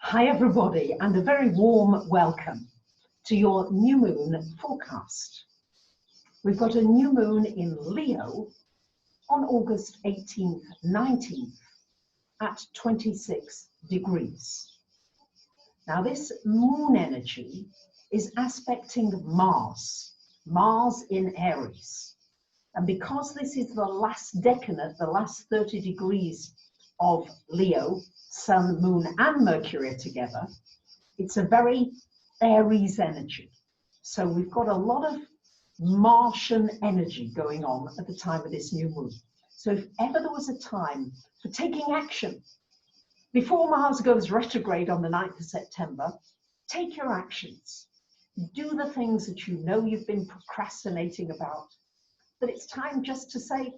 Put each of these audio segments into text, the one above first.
Hi everybody, and a very warm welcome to your new moon forecast. We've got a new moon in Leo on August 18th, 19th at 26 degrees. Now this moon energy is aspecting Mars in Aries. And because this is the last decanate, the last 30 degrees of Leo, Sun, Moon and Mercury are together, it's a very Aries energy. So we've got a lot of Martian energy going on at the time of this new moon. So if ever there was a time for taking action, before Mars goes retrograde on the 9th of September, take your actions. Do the things that you know you've been procrastinating about. But it's time just to say,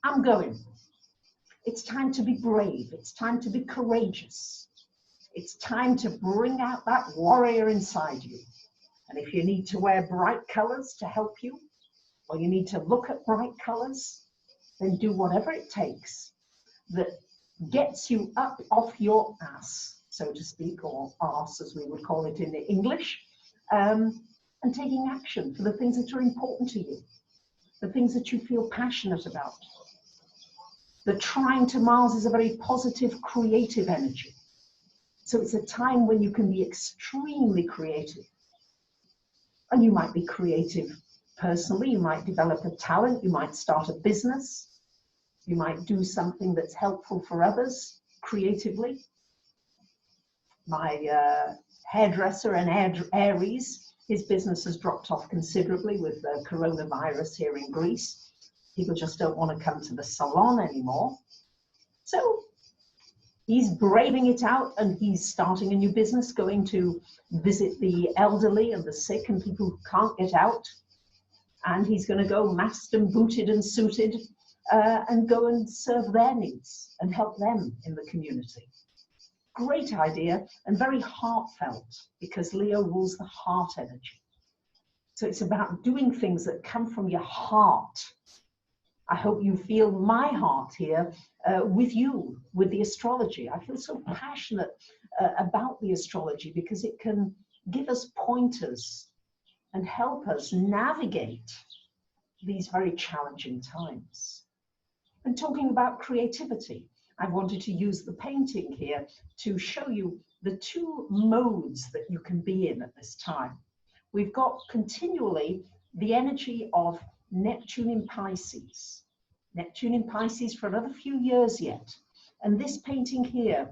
I'm going. It's time to be brave. It's time to be courageous. It's time to bring out that warrior inside you. And if you need to wear bright colors to help you, or you need to look at bright colors, then do whatever it takes that gets you up off your ass, so to speak, or arse as we would call it in English, and taking action for the things that are important to you, the things that you feel passionate about. The trine to Mars is a very positive, creative energy. So it's a time when you can be extremely creative. And you might be creative personally, you might develop a talent, you might start a business, you might do something that's helpful for others creatively. My hairdresser and Aries, his business has dropped off considerably with the coronavirus here in Greece. People just don't want to come to the salon anymore. So he's braving it out and he's starting a new business, going to visit the elderly and the sick and people who can't get out. And he's going to go masked and booted and suited and go and serve their needs and help them in the community. Great idea and very heartfelt because Leo rules the heart energy. So it's about doing things that come from your heart. I hope you feel my heart here with you, with the astrology. I feel so passionate about the astrology because it can give us pointers and help us navigate these very challenging times. And talking about creativity, I wanted to use the painting here to show you the two modes that you can be in at this time. We've got continually the energy of Neptune in Pisces. Neptune in Pisces for another few years yet. And this painting here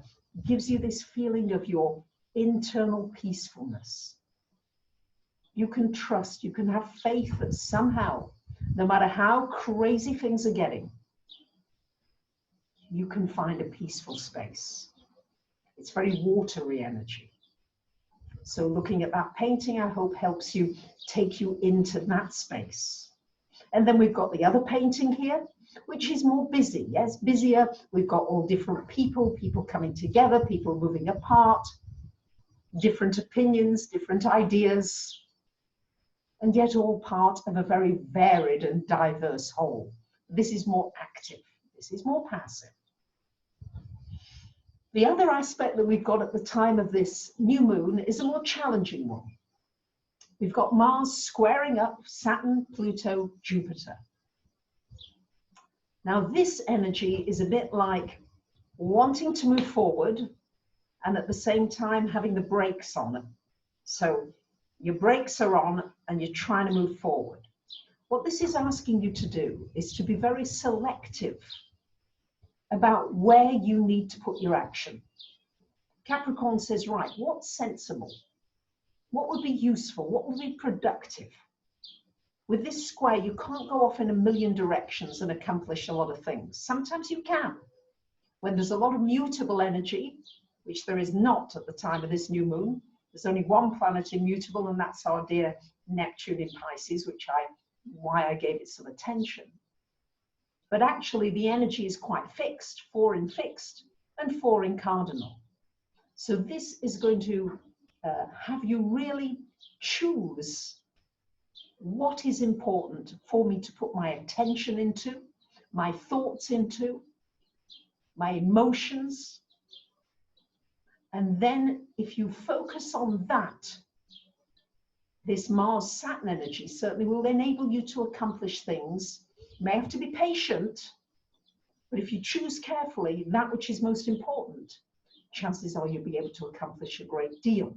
gives you this feeling of your internal peacefulness. You can trust, you can have faith that somehow, no matter how crazy things are getting, you can find a peaceful space. It's very watery energy. So looking at that painting, I hope helps you take you into that space. And then we've got the other painting here, which is more busy. Yes, busier. We've got all different people coming together, people moving apart, different opinions, different ideas, and yet all part of a very varied and diverse whole. This is more active. This is more passive. The other aspect that we've got at the time of this new moon is a more challenging one. We've got Mars squaring up Saturn, Pluto, Jupiter. Now this energy is a bit like wanting to move forward and at the same time having the brakes on. So your brakes are on and you're trying to move forward. What this is asking you to do is to be very selective about where you need to put your action. Capricorn says, right, what's sensible? What would be useful? What would be productive? With this square, you can't go off in a million directions and accomplish a lot of things. Sometimes you can. When there's a lot of mutable energy, which there is not at the time of this new moon, there's only one planet immutable, and that's our dear Neptune in Pisces, why I gave it some attention. But actually the energy is quite fixed, 4 in fixed and 4 in cardinal. So this is going to have you really choose what is important for me to put my attention into, my thoughts into, my emotions, And then if you focus on that, this Mars-Saturn energy certainly will enable you to accomplish things. You may have to be patient, but if you choose carefully that which is most important, chances are you'll be able to accomplish a great deal.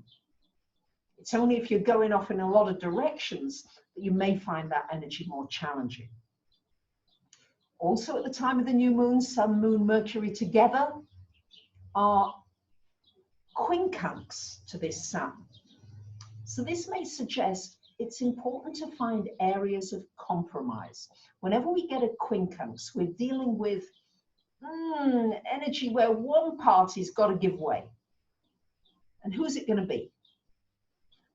It's only if you're going off in a lot of directions that you may find that energy more challenging. Also at the time of the new moon, Sun, Moon, Mercury together are quincunx to this Sun. So this may suggest it's important to find areas of compromise. Whenever we get a quincunx, we're dealing with energy where one party's got to give way. And who's it going to be?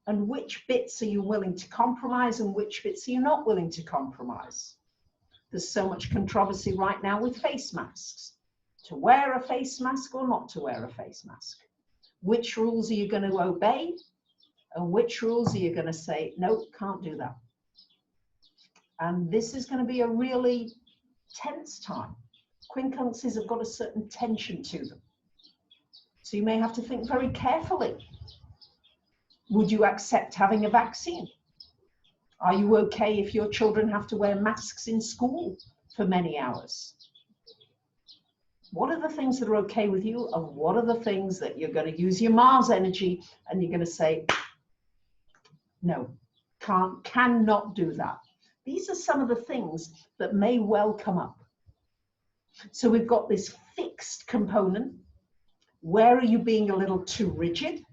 And which bits are you willing to compromise and which bits are you not willing to compromise? There's so much controversy right now with face masks. To wear a face mask or not to wear a face mask? Which rules are you going to obey? And which rules are you going to say, no, can't do that? And this is going to be a really tense time. Quincunxes have got a certain tension to them. So you may have to think very carefully. Would you accept having a vaccine? Are you okay if your children have to wear masks in school for many hours? What are the things that are okay with you, and what are the things that you're going to use your Mars energy and you're going to say, no, cannot do that? These are some of the things that may well come up. So we've got this fixed component. Where are you being a little too rigid?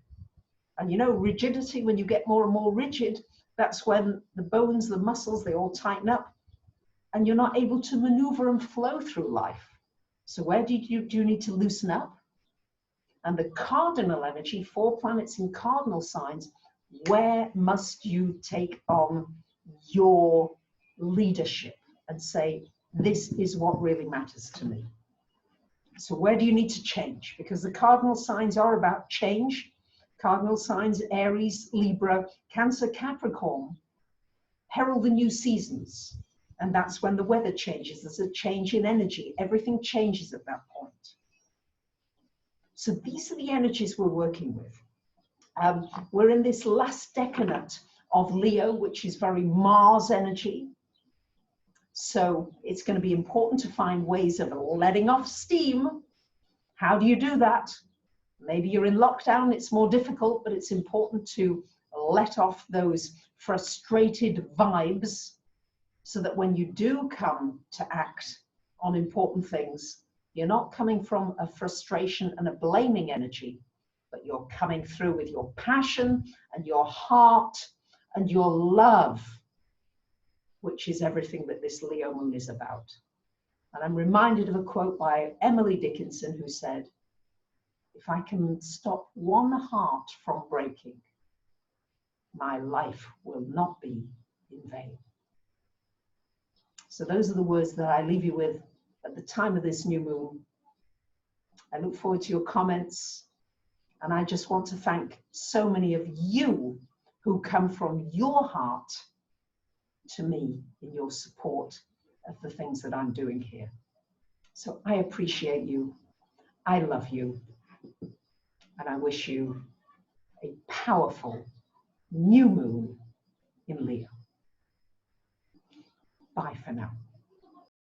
And you know, rigidity, when you get more and more rigid, that's when the bones, the muscles, they all tighten up and you're not able to maneuver and flow through life. So where do you need to loosen up? And the cardinal energy, 4 planets in cardinal signs, where must you take on your leadership and say, this is what really matters to me? So where do you need to change? Because the cardinal signs are about change. Cardinal signs, Aries, Libra, Cancer, Capricorn, herald the new seasons. And that's when the weather changes. There's a change in energy. Everything changes at that point. So these are the energies we're working with. We're in this last decanate of Leo, which is very Mars energy. So it's going to be important to find ways of letting off steam. How do you do that? Maybe you're in lockdown, it's more difficult, but it's important to let off those frustrated vibes so that when you do come to act on important things, you're not coming from a frustration and a blaming energy, but you're coming through with your passion and your heart and your love, which is everything that this Leo moon is about. And I'm reminded of a quote by Emily Dickinson, who said, if I can stop one heart from breaking, my life will not be in vain. So those are the words that I leave you with at the time of this new moon. I look forward to your comments. And I just want to thank so many of you who come from your heart to me in your support of the things that I'm doing here. So I appreciate you. I love you. And I wish you a powerful new moon in Leo. Bye for now.